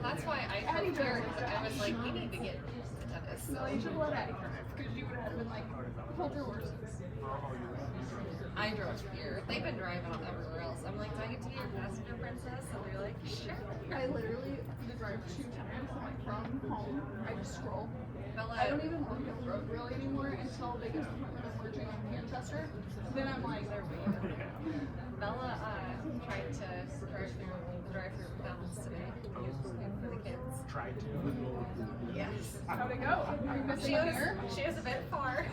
that's why I told her, I was like, you need to get tennis. No, you should let Addie drive because you would have been like, hold your horses. I drove here. They've been driving them everywhere else. I'm like, do I get to be your passenger princess? And they're like, sure. I literally drive 2 times, like from home. I just scroll. Bella, I don't even look at the road really anymore until they get to the point where they're merging on Manchester. Then I'm like, they're waiting. Bella tried to drive through McDonald's today for the kids. Tried to. Yes. How'd it go? Are you missing a mirror? She was a bit far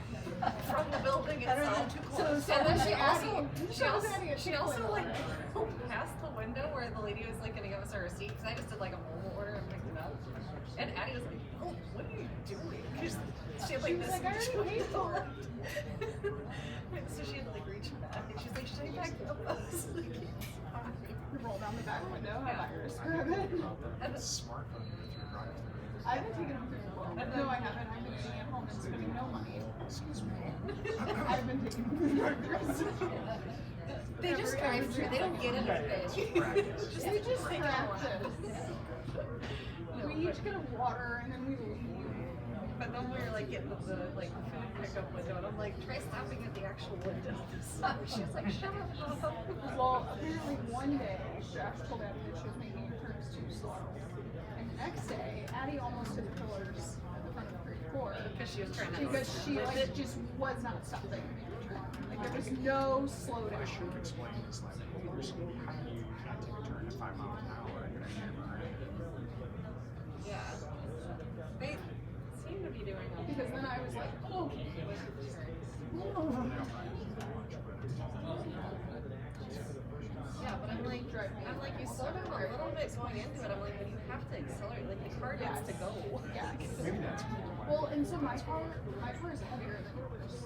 from the building itself. So And then she Addie. also like passed the window where the lady was like gonna give us our receipt because I just did like a mobile order and picked it up. And Addie was like, "Oh, what are you doing?" Because she had like She was this. like, I already paid for it. So she had to like reach back and she's like, "Should I back up?" I was like, "It's fine." Roll down the back window, have Yeah. Iris grab it. And the- Smartphone if you're driving. I haven't taken them through the world. No, I haven't. I've been sitting at home and spending no money. Excuse me. I've been taking them through the drive. They just drive through. They don't get anything. We just take it practice. No, We each get a water and then we leave. But then we were like getting the like food pickup window, and I'm like, try stopping at the actual window. She's like, shut up. Well, apparently one day, Josh told Addie that she was making her turns too slow. And the next day, Addie almost hit the pillars at the front of the grade 4. Because she was trying to. Because she like just was not stopping. Like there was no slowdown. I should have explained this like, hey, there's how do you take a turn at 5 miles an hour and you're actually running. Yeah. They seem to be doing okay. Because then I was like, oh. Yeah, but I'm like, you slow down a little bit going into it. I'm like, but you have to accelerate. Like the car needs to go. Yes. Maybe that's Well, and so my car is heavier than yours.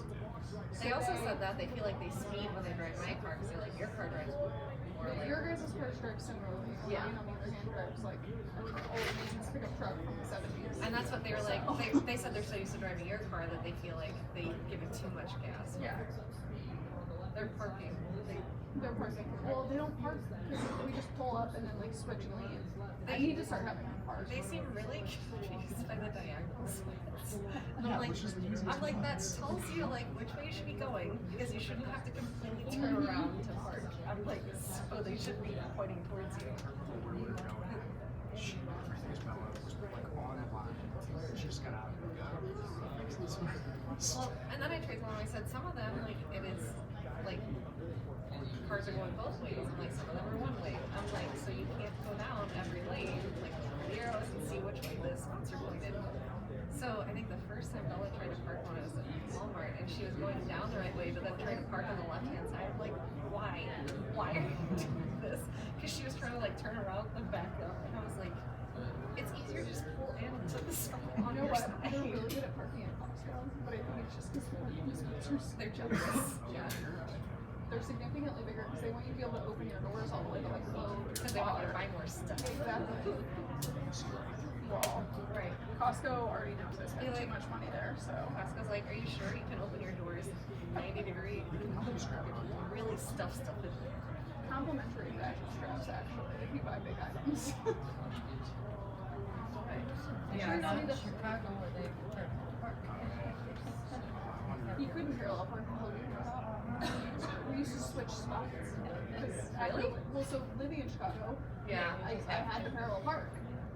They also said that they feel like they speed when they drive my car because they're like, your car drives more like. Your guys' car drives similarly. Yeah. Mine, on the other hand, drives like an old maintenance pickup truck from the 70s. And that's what they were like. They said they're so used to driving your car that they feel like they give it too much gas. Yeah. They're parking. They're parking. Well, they don't park because we just pull up and then like switch lanes. I need to start having them park. They seem really confused by the diagonal splits. And Yeah, I'm like, which is the easiest that tells you like which way you should be going because you shouldn't have to completely turn around to park. I'm like, so they should be pointing towards you. where we were going. She everything's Bella was like on the line. She just got out and go. Well, and then I tried one and I said some of them like it is like cars are going both ways and like some of them are one way. I'm like, so you can't go down every lane like the arrows and see which way the spots are pointed. So I think the first time Bella tried to park when I was at Walmart and she was going down the right way but then trying to park on the left hand side. I'm like, why? Why are you doing this? Because she was trying to like turn around and back up and I was like, it's easier to just pull into the circle on You know your what? side. They're really good at parking at Costco, but I think it's just because They're jealous. Yeah. They're significantly bigger because they want you to be able to open your doors all the way to like load. Because they want you to buy more stuff. Exactly. Well, Right. Costco already knows I spend You're too like- much money there, so. Costco's like, are you sure you can open your doors 90 degree? Really stuff in there. Complimentary ratchet straps, actually, if you buy big items. Yeah. Not in Chicago where they park. You couldn't parallel park until we moved out. We used to switch spots. Really? Well, so living in Chicago, Yeah. I had to parallel park.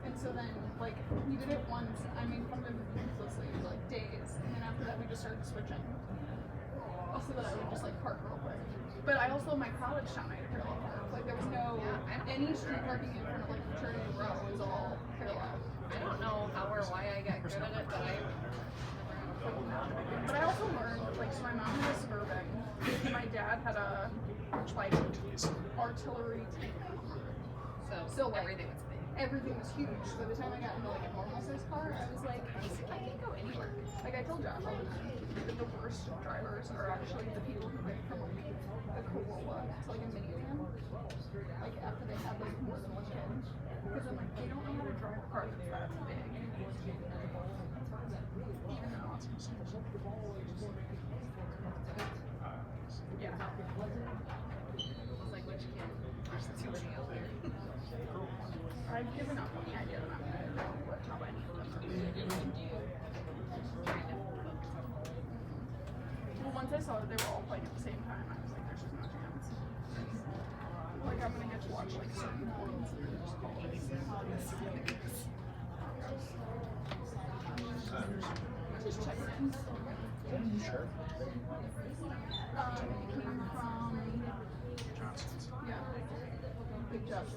And so then, like, we did it once, I mean, from the ruthlessly, like, days. And then after that, we just started switching. So that I would just, like, park real quick. But I also, my college town, I had to parallel park. Like, there was no, any street parking in front of, like, fraternity row was all parallel. I don't know how or why I got good at it, but I. But I also learned, like, so my mom had a Suburban. My dad had a, like, artillery tank. So like, everything was big. Everything was huge. By the time I got into, like, a normal size car, I was like, I can't go anywhere. like I told Josh all the time, that the worst drivers are actually the people who get from, like, a Corolla to, like, a minivan. Like, after they have, like, more than one kid. Because I'm like, they don't know how to drive a car that's that big. Even though it's yeah. It's like, which kid? There's too many out there. I've given up on the idea that I'm gonna know what job I need them. Well, once I saw that they were all playing at the same time, I was like, there's just no chance. Like, I'm gonna get to watch like certain points and then just call it. Just checking in. Sure. It came from Johnson's. yeah, big jobs.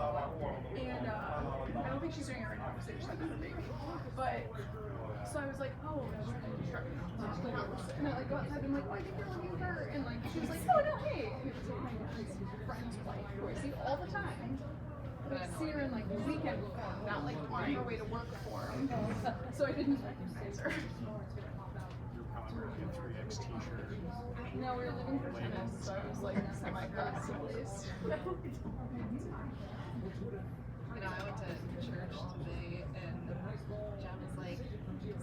And I don't think she's doing it right now because they just had another baby. But so I was like, oh, and I like go outside and I'm like, oh, I think you're looking for her. And like she was like, oh no, hey. And it was like my friend's wife who I see all the time. But I see her in like weekend form, not like on her way to work form. So I didn't recognize her. You're probably wearing a 3X t-shirt. No, we were living for tennis, so I was like semi-class at least. You know, I went to church today, and John was like,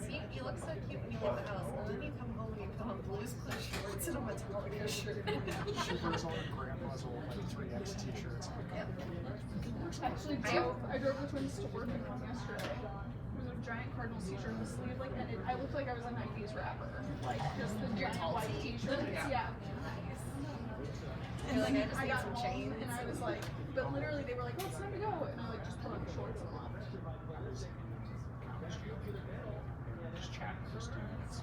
"See, you look so cute when you leave the house, and then you come home and you put on blues club shorts and a Metallica shirt." She wears all her grandma's old like 3X t-shirts. Yep. Actually, I drove the twins to work and home yesterday. It was a giant Cardinals t-shirt with the sleeve, like, and I looked like I was a 90s rapper. Like, just the giant white t-shirts. Yeah. And Like, then I just need I got some home chains. and I was like, but literally they were like, oh, it's time to go. And I like just put on shorts and left. Just chatting with students.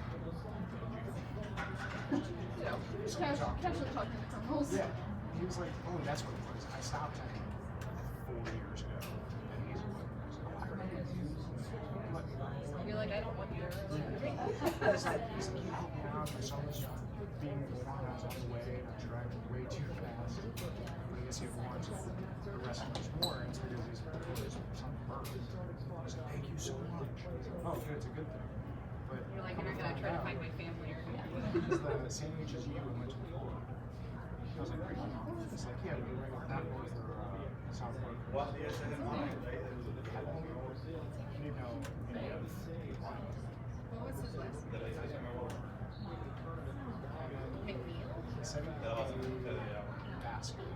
You know, casually talking to criminals. Yeah. He was like, oh, that's what it was. I stopped him 4 years ago. And he's like, oh, I don't know. Let me know. You're like, I don't want you to. He's like, you help me out. My son was being born. I was on the way, and I'm driving way too fast. But I guess he warrants the rest of his warrants because his son birth. I was like, thank you so much. Oh, good, it's a good thing. But You're like, you're not gonna try to find my family or anything. he's the same age as you and went to Coeur. I was like, great. He's like, yeah, we were not north or south Coeur. How long you know any of What was his last name? McNeil? he said he played basketball.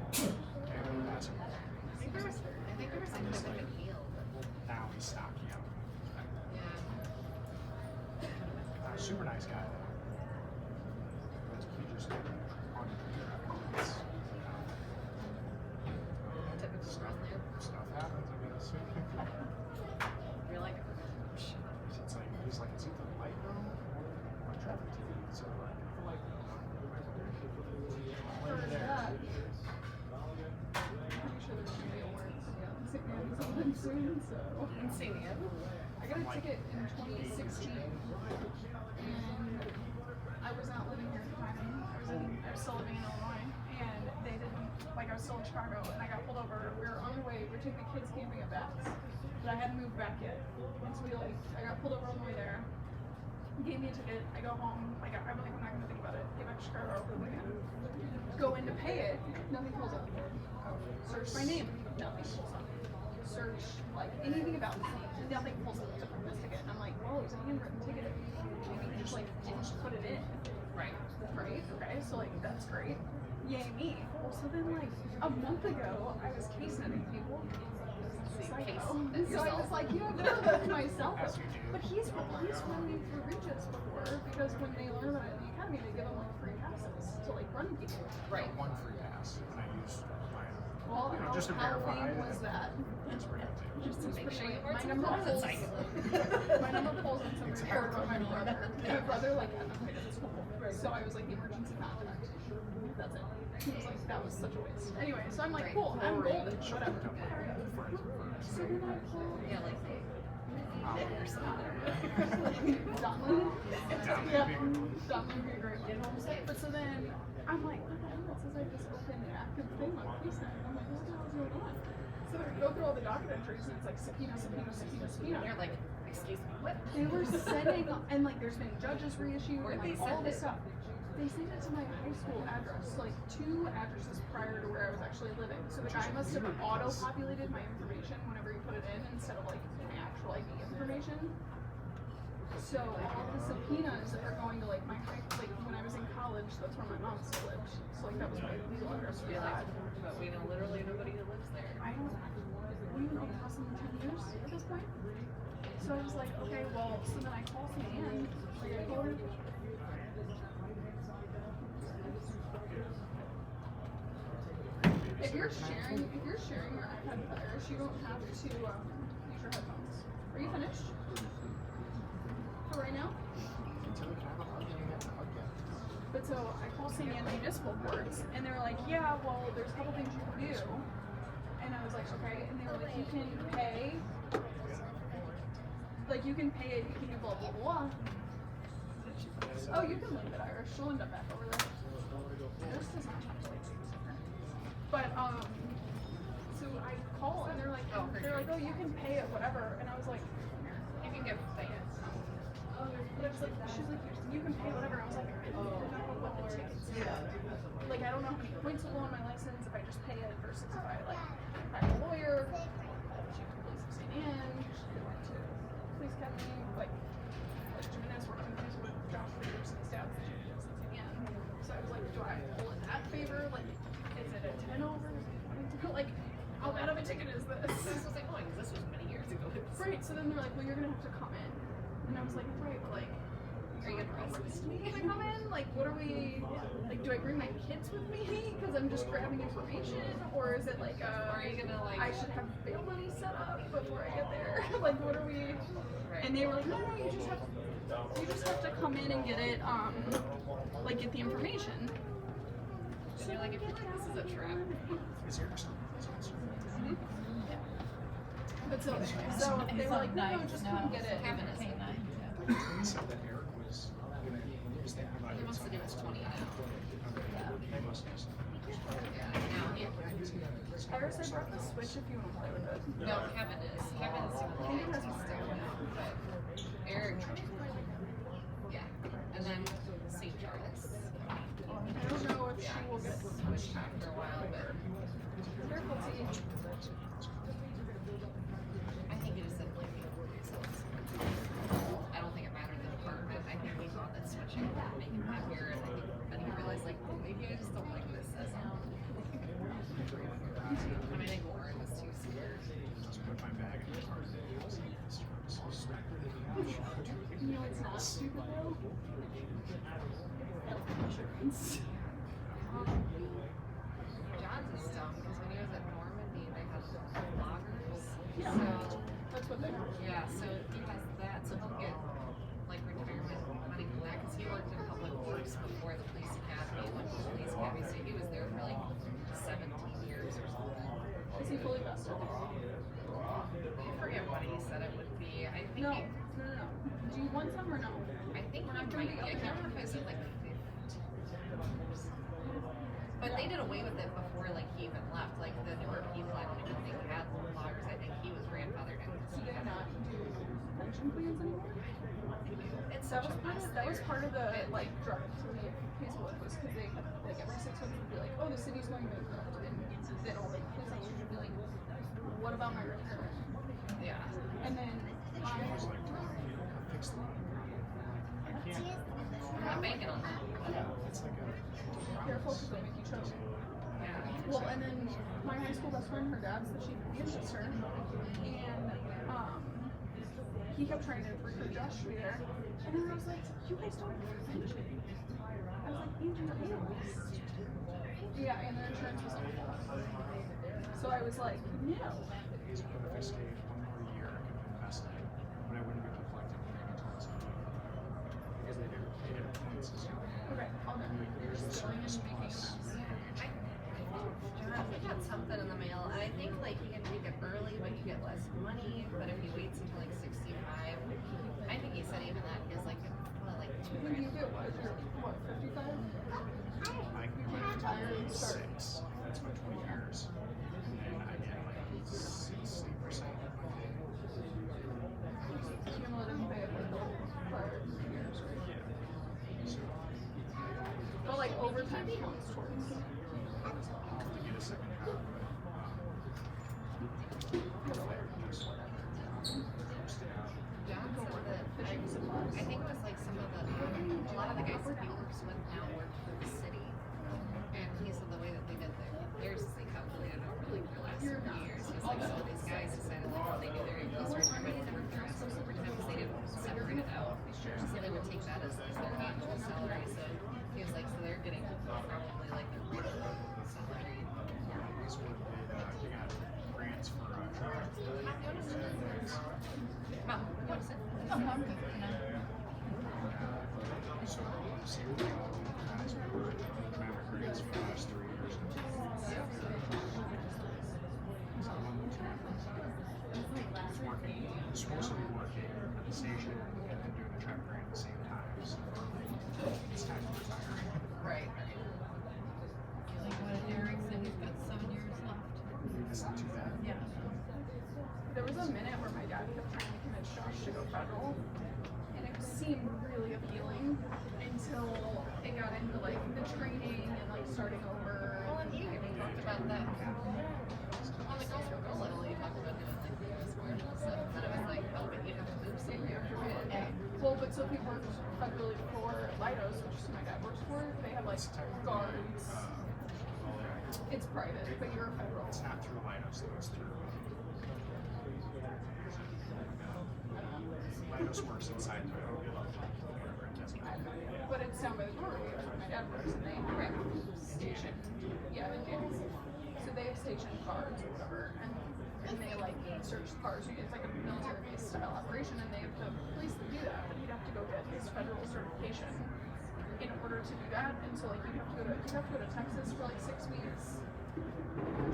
And basketball. I think there was something with McNeil. Now he's stopped, you know. Yeah. Super nice guy though. But he just on it's, Typical run there. stuff happens, I guess. You're like, shut up. It's like he's like, it's either light room or traffic TV. So like the light room. When you're there. Pretty sure there's gonna be awards. Yeah, sometime soon, so. In St. Anne? I got a ticket in 2016, and I was not living here at the time. I was still living in Illinois, and they didn't, like I was still in Chicago, and I got pulled over. We were on the way, we were taking the kids camping at Beth's, but I hadn't moved back yet. And so I got pulled over on the way there, gave me a ticket, I go home, like I'm like, I'm not gonna think about it, get back to Chicago, go in to pay it, nothing pulls up. Search my name, nothing pulls up. Search like anything about me, nothing pulls up to this ticket. And I'm like, whoa, it's a handwritten ticket. Maybe you just like didn't put it in. Right. Right? Okay, so like that's great. Yay me. Well, so then like a month ago I was case netting people. Psycho. So I was like, you know, I'm gonna do it myself. As you do. But he's run me through Regis before because when they learn about it in the academy they give them like free passes to like run people. Right. One free pass, and I used mine. Well, You know, just to verify. how lame was that? It's pretty good. Just to make sure you My weren't in number the closet pulls. cycle. My number pulls and somebody heard about my brother. My brother like had them at school. So I was like the emergency contact. That's it. He was like, that was such a waste. Anyway, so I'm like, cool, I'm golden, whatever. So then I pull Yeah, like or something. Donlin. Yeah, Donlin would be great. But so then I'm like, what the hell? It says I just opened an active thing on FaceTime. I'm like, what the hell is going on? So then we go through all the docket entries and it's like subpoena, subpoena, subpoena, subpoena. You're like, excuse me, what? They were sending, and like there's been judges reissued Where'd and they like all send this it? stuff. They sent it to my high school address, like 2 addresses prior to where I was actually living. So the guy must have auto-populated my information whenever he put it in instead of like my actual ID information. So all the subpoenas are going to like my high, like when I was in college, that's where my mom still lived. So like that was my legal address for that. But we know literally nobody who lives there. I don't we haven't been passing 10 years at this point. So I was like, okay, well, so then I call St. Anne, like I told her. If you're sharing your iPad with Iris, you don't have to use your headphones. Are you finished? For right now? But so I called St. Anne Municipal Courts, and they were like, yeah, well, there's a couple things you can do. And I was like, okay. And they were like, you can pay. Like, you can pay it, you can do blah, blah, blah. Oh, you can leave it, Iris. She'll end up back over there. Iris does not have to like babysitter. But, so I call, and they're like, oh, you can pay it, whatever. And I was like, You can get pay it. but I was like, she's like, you can pay whatever. I was like, I don't know what the tickets are. Like, I don't know how many points will go on my license if I just pay it versus if I, like, hire a lawyer. She can police of St. Anne. She went to police academy. Like Jimenez worked in police with Josh Peters and staff at Jimenez and St. Anne. So I was like, do I pull in that favor? Like, is it a 10 over? Like, how bad of a ticket is this? This was like, going, this was many years ago. Right, so then they're like, well, you're gonna have to come in. And I was like, right, but like, Are you gonna arrest me? when I come in? Like, what are we, like, do I bring my kids with me? Because I'm just grabbing information? Or is it like, Or are you gonna like? I should have bail money set up before I get there? Like, what are we? Right. And they were like, no, you just have to come in and get it, like, get the information. And you're like, I feel like this is a trap. Is yours? Yeah. But so they were like, no, just come get it. Kevin is K9, yeah. He said that Eric was gonna use that. He wants to do his 20 now. They must have some. Yeah. Now he. Iris, I brought the Switch if you want to play with it. No, Kevin is. Kevin's still now, but Eric. Yeah. And then St. Charles. I don't know if she will get Switched after a while, but careful, T. I think it is simply results. I don't think it mattered the department. I think we thought that switching would make him happier, and he realized like, well, maybe I just don't like this as a. I mean, I think Warren was too scared. Just put my bag in the car. You know it's not stupid though? Health insurance. John's is dumb because when he was at Normandy, they had loggers. Yeah. So That's what they are. yeah, so he has that, so he'll get like retirement money from that because he worked in public works before the police academy. Went to the police academy, so he was there for like 17 years or something. Is he fully vested? I forget what he said it would be. I think No. he, No. Do you want some or no? I think We're he not might gonna be. I be can't up remember if I said like 50 years. But they did away with it before like he even left. Like the newer people, I don't even think had loggers. I think he was grandfathered in. Do they not do pension plans anymore? It's That such was a part mess. of, that was part of the like drive to leave Facebook was because they kept like every 6 months would be like, oh, the city's going bankrupt, and then all like police officers would be like, what about my return? Yeah. And then She was like, fix the I can't. I'm not banking on that. Yeah, it's like a. careful because they make you choke. Yeah. Well, and then my high school best friend, her dad's the chief administrator, and he kept trying to recruit Josh to be there. And then I was like, you guys don't have pension. I was like, Andrew, yeah, and the insurance was awful. So I was like, no. If I stayed one more year, I could have invested, but I wouldn't be reflecting anything towards it. Because they did points system. Okay, I'll do it. You're There's a stealing and service making plus. John, we got something in the mail, and I think like you can take it early, but you get less money. But if he waits until like 65, I think he said even that is like only like When you $2,000. get what? You're what, 55? I You can't retire and start. 6. That's my 20 years. And then I get like 60% of my pay. You're gonna let him pay it for the prior years, right? Yeah. So But like overtime counts towards. to get a second half, John said that I think with now worked for the city, and he said the way that they did theirs is they calculated over like the last 3 years. He's like, so these guys decided like when they do their increase retirement and everything else was overtime because they didn't separate it out. So they would take that as their annual salary. So he was like, so they're getting probably like their regular salary. These were they got grants for travel. Mom, what is it? Oh, I'm good. So same thing. Guys were trying to grants for the last 3 years. So one lieutenant was working, was supposed to be working at the station and then doing the track grant at the same time. So it's time to retire. Right. Like what Eric said, he's got 7 years left. It's not too bad. Yeah. There was a minute where my dad kept trying to convince Josh to go federal, and it seemed really appealing until it got into like the training and like starting over. Well, and you even talked about that on the Girls Go level. You talked about doing like the US board and stuff. But it was like, oh, but you have to move somewhere. Well, but so if he worked federally for Lidos, which is who my dad works for, they have like guards. It's private, but you're federal. It's not through Lidos, though. It's through. Lidos works inside the whatever it is. I have no idea. But it's down by the brewery. That's where my dad works, and they have station. Yeah, in James. So they have station guards or whatever, and they like search cars. It's like a military-based style operation, and they have the police that do that. But he'd have to go get his federal certification in order to do that. And so like you have to go to Texas for like 6 weeks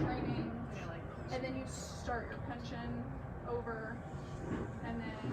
training, and then you start your pension over, and then.